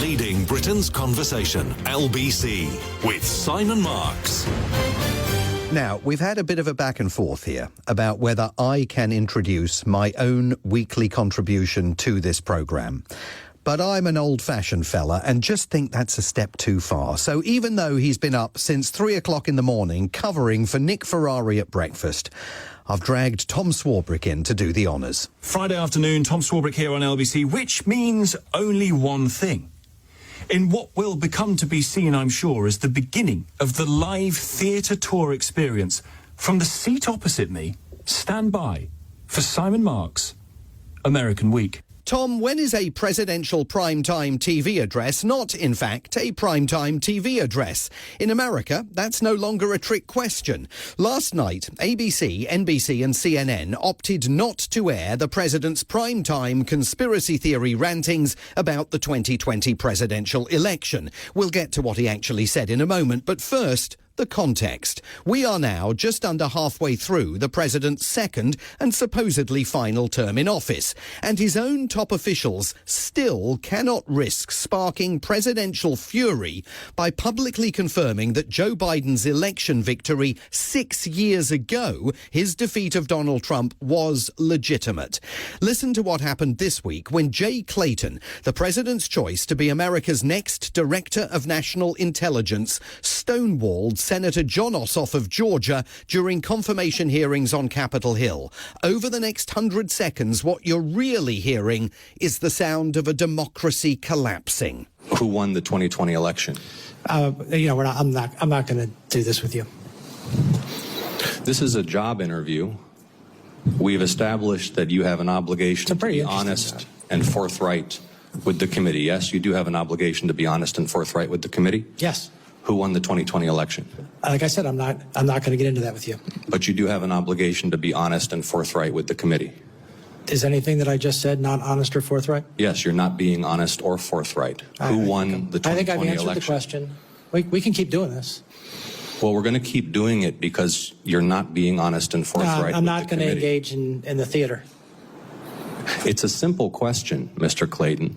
Leading Britain's conversation, LBC, with Simon Marks. Now, we've had a bit of a back and forth here about whether I can introduce my own weekly contribution to this programme. But I'm an old-fashioned fella and just think that's a step too far. So even though he's been up since 3 o'clock in the morning covering for Nick Ferrari at breakfast, I've dragged Tom Swarbrick in to do the honours. Friday afternoon, Tom Swarbrick here on LBC, which means only one thing. In what will become to be seen, I'm sure, as the beginning of the live theatre tour experience. From the seat opposite me, stand by for Simon Marks' American Week. Tom, when is a presidential primetime TV address not, in fact, a primetime TV address? In America, that's no longer a trick question. Last night, ABC, NBC and CNN opted not to air the president's primetime conspiracy theory rantings about the 2020 presidential election. We'll get to what he actually said in a moment, but first, the context. We are now just under halfway through the president's second and supposedly final term in office, and his own top officials still cannot risk sparking presidential fury by publicly confirming that Joe Biden's election victory 6 years ago, his defeat of Donald Trump, was legitimate. Listen to what happened this week when Jay Clayton, the president's choice to be America's next Director of National Intelligence, stonewalled Senator John Ossoff of Georgia during confirmation hearings on Capitol Hill. Over the next 100 seconds, what you're really hearing is the sound of a democracy collapsing. Who won the 2020 election? I'm not going to do this with you. This is a job interview. We've established that you have an obligation to be honest and forthright with the committee. Yes, you do have an obligation to be honest and forthright with the committee? Yes. Who won the 2020 election? Like I said, I'm not going to get into that with you. But you do have an obligation to be honest and forthright with the committee. Is anything that I just said not honest or forthright? Yes, you're not being honest or forthright. Who won the 2020 election? I think I've answered the question. We can keep doing this. Well, we're going to keep doing it because you're not being honest and forthright. No, I'm not going to engage in the theater. It's a simple question, Mr. Clayton.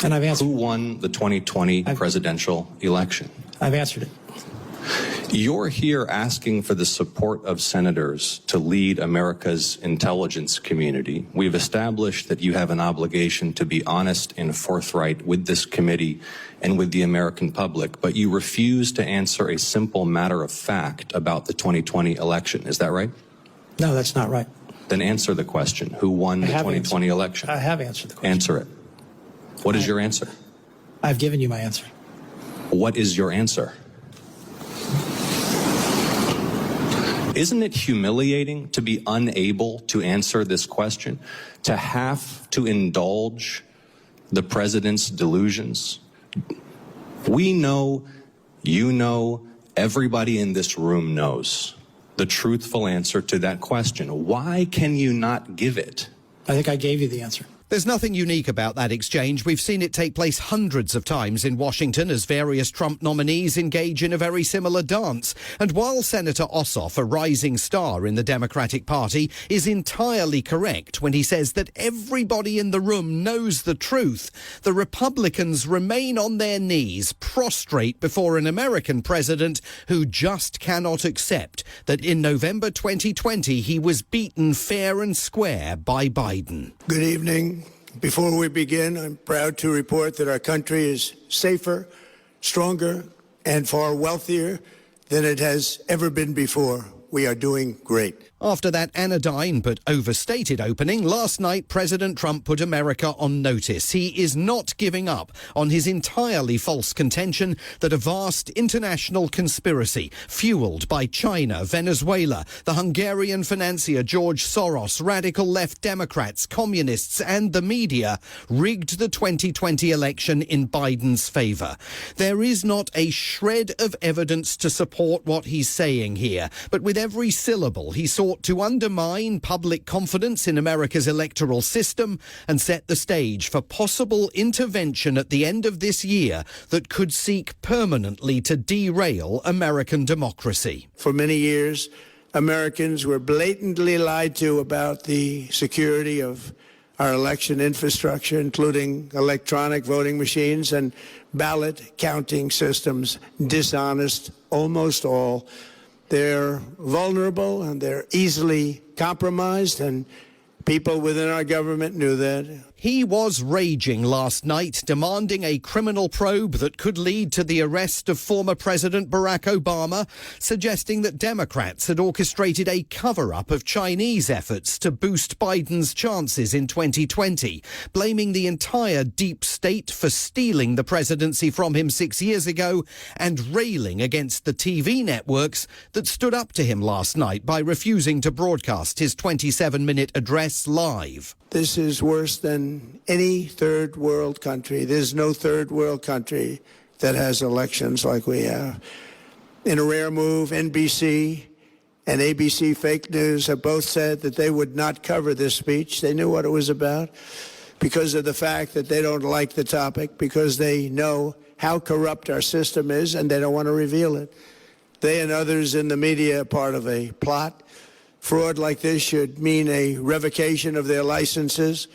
And I've answered. Who won the 2020 presidential election? I've answered it. You're here asking for the support of senators to lead America's intelligence community. We've established that you have an obligation to be honest and forthright with this committee and with the American public, but you refuse to answer a simple matter of fact about the 2020 election. Is that right? No, that's not right. Then answer the question. Who won the 2020 election? I have answered the question. Answer it. What is your answer? I've given you my answer. What is your answer? Isn't it humiliating to be unable to answer this question? To have to indulge the president's delusions? We know, you know, everybody in this room knows the truthful answer to that question. Why can you not give it? I think I gave you the answer. There's nothing unique about that exchange. We've seen it take place hundreds of times in Washington as various Trump nominees engage in a very similar dance. And while Senator Ossoff, a rising star in the Democratic Party, is entirely correct when he says that everybody in the room knows the truth, the Republicans remain on their knees, prostrate before an American president who just cannot accept that in November 2020 he was beaten fair and square by Biden. Good evening. Before we begin, I'm proud to report that our country is safer, stronger, and far wealthier than it has ever been before. We are doing great. After that anodyne but overstated opening, last night President Trump put America on notice. He is not giving up on his entirely false contention that a vast international conspiracy fueled by China, Venezuela, the Hungarian financier George Soros, radical left Democrats, communists and the media rigged the 2020 election in Biden's favour. There is not a shred of evidence to support what he's saying here, but with every syllable he sought to undermine public confidence in America's electoral system and set the stage for possible intervention at the end of this year that could seek permanently to derail American democracy. For many years, Americans were blatantly lied to about the security of our election infrastructure, including electronic voting machines and ballot counting systems, dishonest, almost all. They're vulnerable and they're easily compromised, and people within our government knew that. He was raging last night, demanding a criminal probe that could lead to the arrest of former President Barack Obama, suggesting that Democrats had orchestrated a cover-up of Chinese efforts to boost Biden's chances in 2020, blaming the entire deep state for stealing the presidency from him 6 years ago and railing against the TV networks that stood up to him last night by refusing to broadcast his 27-minute address live. This is worse than any third world country. There's no third world country that has elections like we have. In a rare move, NBC and ABC Fake News have both said that they would not cover this speech. They knew what it was about because of the fact that they don't like the topic, because they know how corrupt our system is and they don't want to reveal it. They and others in the media are part of a plot. Fraud like this should mean a revocation of their licenses.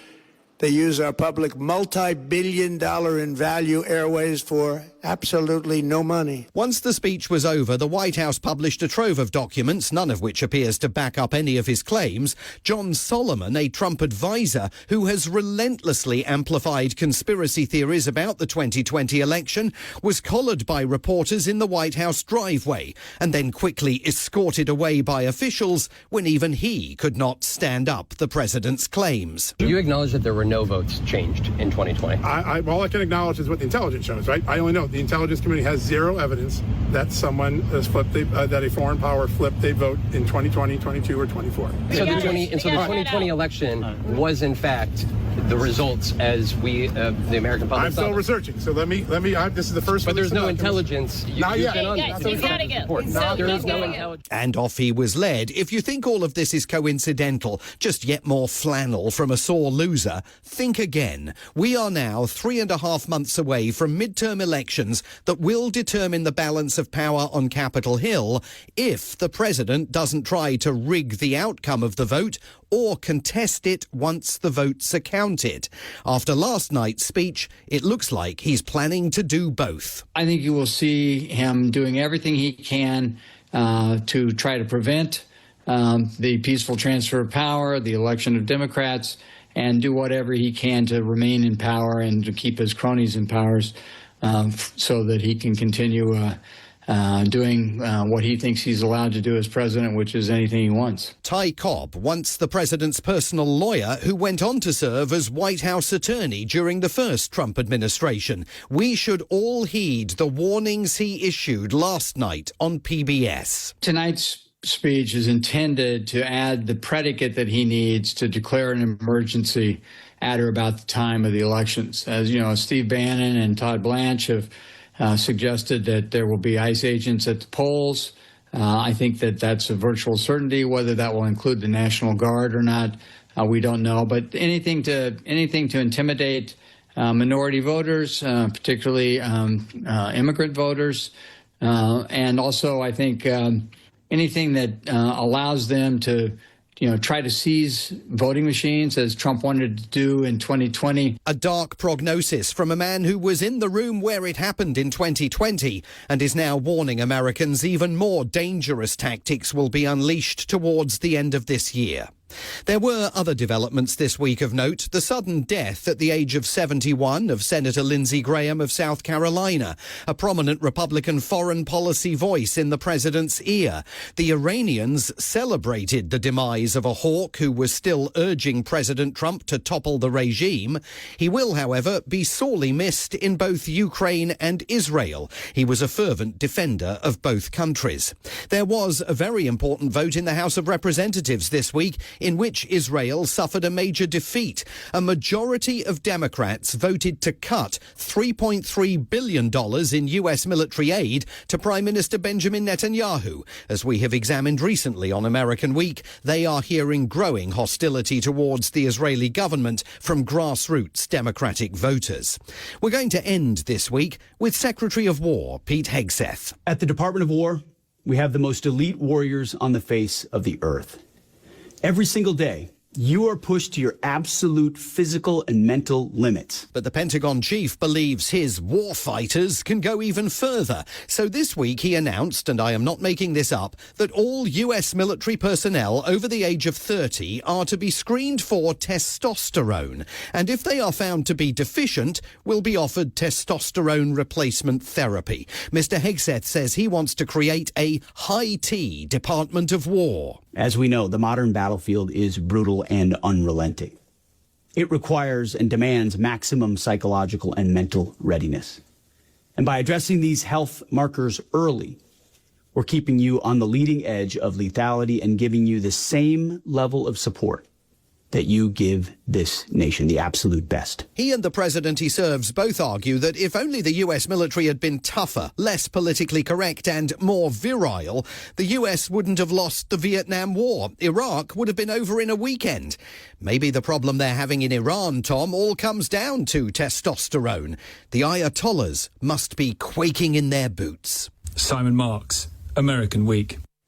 They use our public multi-billion-dollar in value airways for absolutely no money. Once the speech was over, the White House published a trove of documents, none of which appears to back up any of his claims. John Solomon, a Trump advisor who has relentlessly amplified conspiracy theories about the 2020 election, was collared by reporters in the White House driveway and then quickly escorted away by officials when even he could not stand up the president's claims. You acknowledge that there were no votes changed in 2020. All I can acknowledge is what the intelligence shows, right? I only know the intelligence community has zero evidence that someone has flipped, that a foreign power flipped a vote in 2020, 22, or 24. So the 2020 election was in fact the results as we, the American public. I'm still researching, so let me. This is the first. But there's no intelligence. Not yet. You gotta go. There is no intelligence. And off he was led. If you think all of this is coincidental, just yet more flannel from a sore loser, think again. We are now 3.5 months away from midterm elections that will determine the balance of power on Capitol Hill if the president doesn't try to rig the outcome of the vote or contest it once the votes are counted. After last night's speech, it looks like he's planning to do both. I think you will see him doing everything he can to try to prevent the peaceful transfer of power, the election of Democrats, and do whatever he can to remain in power and to keep his cronies in power so that he can continue doing what he thinks he's allowed to do as president, which is anything he wants. Ty Cobb, once the president's personal lawyer, who went on to serve as White House attorney during the first Trump administration. We should all heed the warnings he issued last night on PBS. Tonight's speech is intended to add the predicate that he needs to declare an emergency at or about the time of the elections. As you know, Steve Bannon and Todd Blanche have suggested that there will be ICE agents at the polls. I think that that's a virtual certainty. Whether that will include the National Guard or not, we don't know. But anything to intimidate minority voters, particularly immigrant voters, and also I think anything that allows them to try to seize voting machines, as Trump wanted to do in 2020. A dark prognosis from a man who was in the room where it happened in 2020 and is now warning Americans even more dangerous tactics will be unleashed towards the end of this year. There were other developments this week of note. The sudden death at the age of 71 of Senator Lindsey Graham of South Carolina, a prominent Republican foreign policy voice in the president's ear. The Iranians celebrated the demise of a hawk who was still urging President Trump to topple the regime. He will, however, be sorely missed in both Ukraine and Israel. He was a fervent defender of both countries. There was a very important vote in the House of Representatives this week in which Israel suffered a major defeat. A majority of Democrats voted to cut $3.3 billion in U.S. military aid to Prime Minister Benjamin Netanyahu. As we have examined recently on American Week, they are hearing growing hostility towards the Israeli government from grassroots Democratic voters. We're going to end this week with Secretary of War Pete Hegseth. At the Department of War, we have the most elite warriors on the face of the earth. Every single day, you are pushed to your absolute physical and mental limits. But the Pentagon chief believes his war fighters can go even further. So this week he announced, and I am not making this up, that all US military personnel over the age of 30 are to be screened for testosterone. And if they are found to be deficient, will be offered testosterone replacement therapy. Mr. Hegseth says he wants to create a high-T Department of War. As we know, the modern battlefield is brutal and unrelenting. It requires and demands maximum psychological and mental readiness. And by addressing these health markers early, we're keeping you on the leading edge of lethality and giving you the same level of support that you give this nation, the absolute best. He and the president he serves both argue that if only the US military had been tougher, less politically correct and more virile, the US wouldn't have lost the Vietnam War. Iraq would have been over in a weekend. Maybe the problem they're having in Iran, Tom, all comes down to testosterone. The Ayatollahs must be quaking in their boots. Simon Marks, American Week.